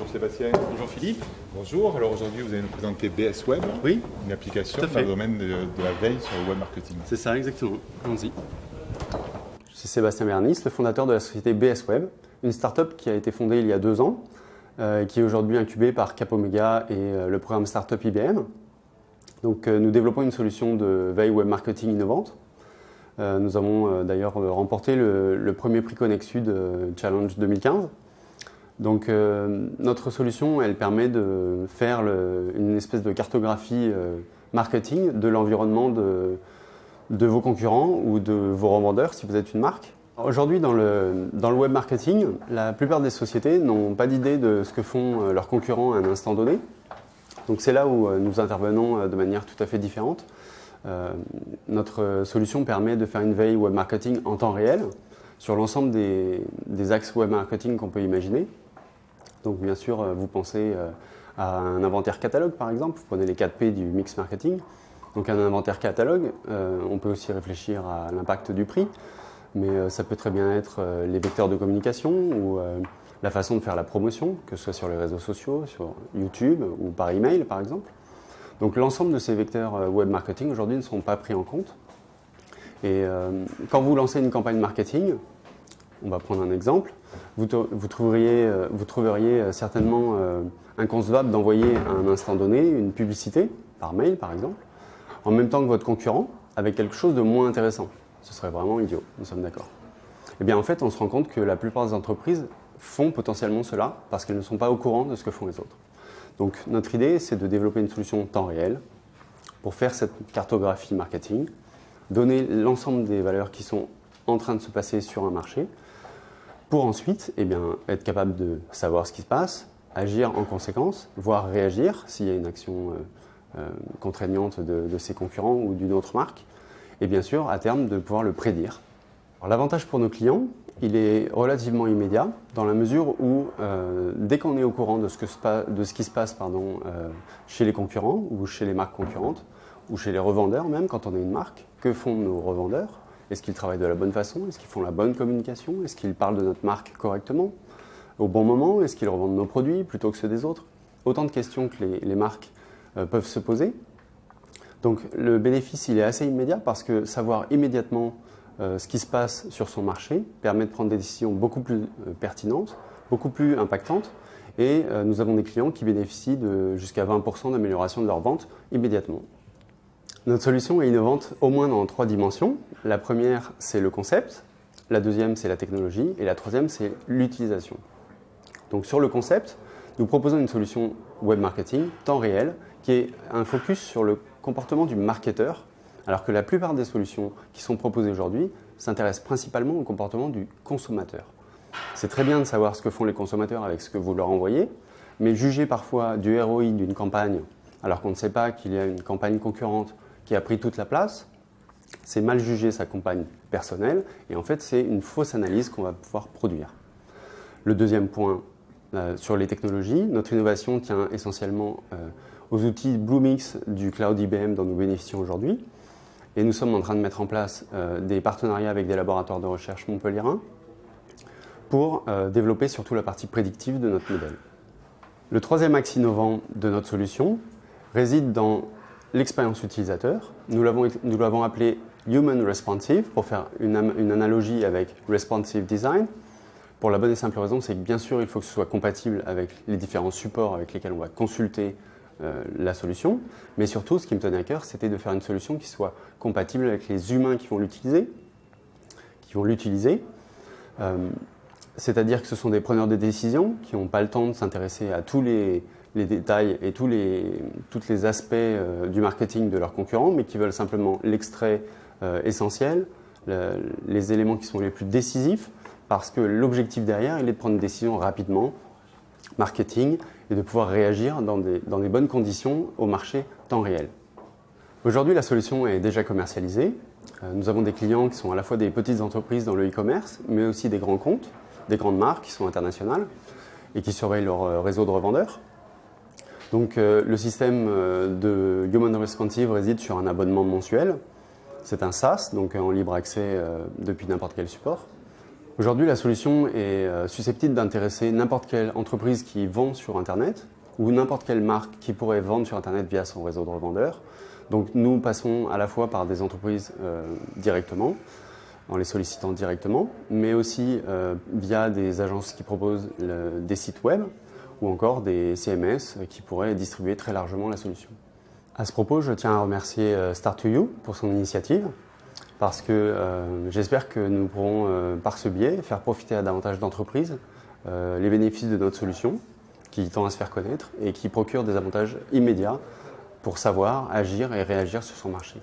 Bonjour Sébastien. Bonjour Philippe. Bonjour. Alors aujourd'hui, vous allez nous présenter BS Web, oui, une application dans le domaine de la veille sur le web marketing. C'est ça, exactement. Allons-y. Je suis Sébastien Bernis, le fondateur de la société BS Web, une start-up qui a été fondée il y a 2 ans, qui est aujourd'hui incubée par Capomega et le programme Startup IBM. Donc, nous développons une solution de veille web marketing innovante. Nous avons d'ailleurs remporté le premier prix Connexud Challenge 2015. Donc notre solution, elle permet de faire une espèce de cartographie marketing de l'environnement de vos concurrents ou de vos revendeurs si vous êtes une marque. Aujourd'hui, dans le web marketing, la plupart des sociétés n'ont pas d'idée de ce que font leurs concurrents à un instant donné. Donc c'est là où nous intervenons de manière tout à fait différente. Notre solution permet de faire une veille web marketing en temps réel sur l'ensemble des axes web marketing qu'on peut imaginer. Donc bien sûr, vous pensez à un inventaire catalogue par exemple, vous prenez les 4 P du mix marketing. Donc un inventaire catalogue, on peut aussi réfléchir à l'impact du prix, mais ça peut très bien être les vecteurs de communication ou la façon de faire la promotion, que ce soit sur les réseaux sociaux, sur YouTube ou par email par exemple. Donc l'ensemble de ces vecteurs web marketing aujourd'hui ne sont pas pris en compte. Et quand vous lancez une campagne marketing, on va prendre un exemple, vous trouveriez certainement inconcevable d'envoyer à un instant donné une publicité, par mail par exemple, en même temps que votre concurrent, avec quelque chose de moins intéressant. Ce serait vraiment idiot, nous sommes d'accord. Eh bien en fait, on se rend compte que la plupart des entreprises font potentiellement cela parce qu'elles ne sont pas au courant de ce que font les autres. Donc notre idée, c'est de développer une solution temps réel pour faire cette cartographie marketing, donner l'ensemble des valeurs qui sont en train de se passer sur un marché, pour ensuite être capable de savoir ce qui se passe, agir en conséquence, voire réagir s'il y a une action contraignante de ses concurrents ou d'une autre marque, et bien sûr, à terme, de pouvoir le prédire. L'avantage pour nos clients, il est relativement immédiat, dans la mesure où dès qu'on est au courant de ce qui se passe chez les concurrents ou chez les marques concurrentes, ou chez les revendeurs même, quand on est une marque, que font nos revendeurs? Est-ce qu'ils travaillent de la bonne façon? Est-ce qu'ils font la bonne communication? Est-ce qu'ils parlent de notre marque correctement? Au bon moment? Est-ce qu'ils revendent nos produits plutôt que ceux des autres? Autant de questions que les marques peuvent se poser. Donc le bénéfice, il est assez immédiat parce que savoir immédiatement ce qui se passe sur son marché permet de prendre des décisions beaucoup plus pertinentes, beaucoup plus impactantes. Et nous avons des clients qui bénéficient de jusqu'à 20% d'amélioration de leurs ventes immédiatement. Notre solution est innovante au moins dans 3 dimensions. La première, c'est le concept. La deuxième, c'est la technologie. Et la troisième, c'est l'utilisation. Donc sur le concept, nous proposons une solution web marketing temps réel qui est un focus sur le comportement du marketeur, alors que la plupart des solutions qui sont proposées aujourd'hui s'intéressent principalement au comportement du consommateur. C'est très bien de savoir ce que font les consommateurs avec ce que vous leur envoyez, mais juger parfois du ROI d'une campagne alors qu'on ne sait pas qu'il y a une campagne concurrente qui a pris toute la place, c'est mal juger sa campagne personnelle et en fait c'est une fausse analyse qu'on va pouvoir produire. Le deuxième point sur les technologies, notre innovation tient essentiellement aux outils Bluemix du cloud IBM dont nous bénéficions aujourd'hui et nous sommes en train de mettre en place des partenariats avec des laboratoires de recherche montpelliérains pour développer surtout la partie prédictive de notre modèle. Le troisième axe innovant de notre solution réside dans l'expérience utilisateur. Nous l'avons appelé Human Responsive pour faire une analogie avec Responsive Design. Pour la bonne et simple raison, c'est que bien sûr, il faut que ce soit compatible avec les différents supports avec lesquels on va consulter la solution. Mais surtout, ce qui me tenait à cœur, c'était de faire une solution qui soit compatible avec les humains qui vont l'utiliser. C'est-à-dire que ce sont des preneurs de décision qui n'ont pas le temps de s'intéresser à tous les détails et tous les aspects du marketing de leurs concurrents, mais qui veulent simplement l'extrait essentiel, les éléments qui sont les plus décisifs, parce que l'objectif derrière, il est de prendre une décision rapidement, marketing, et de pouvoir réagir dans des bonnes conditions au marché temps réel. Aujourd'hui, la solution est déjà commercialisée. Nous avons des clients qui sont à la fois des petites entreprises dans le e-commerce, mais aussi des grands comptes, des grandes marques qui sont internationales et qui surveillent leur réseau de revendeurs. Donc le système de Human Responsive réside sur un abonnement mensuel. C'est un SaaS, donc en libre accès depuis n'importe quel support. Aujourd'hui, la solution est susceptible d'intéresser n'importe quelle entreprise qui vend sur Internet ou n'importe quelle marque qui pourrait vendre sur Internet via son réseau de revendeurs. Donc nous passons à la fois par des entreprises directement, en les sollicitant directement, mais aussi via des agences qui proposent des sites web ou encore des CMS qui pourraient distribuer très largement la solution. À ce propos, je tiens à remercier Start2You pour son initiative, parce que j'espère que nous pourrons, par ce biais, faire profiter à davantage d'entreprises les bénéfices de notre solution, qui tend à se faire connaître et qui procure des avantages immédiats pour savoir, agir et réagir sur son marché.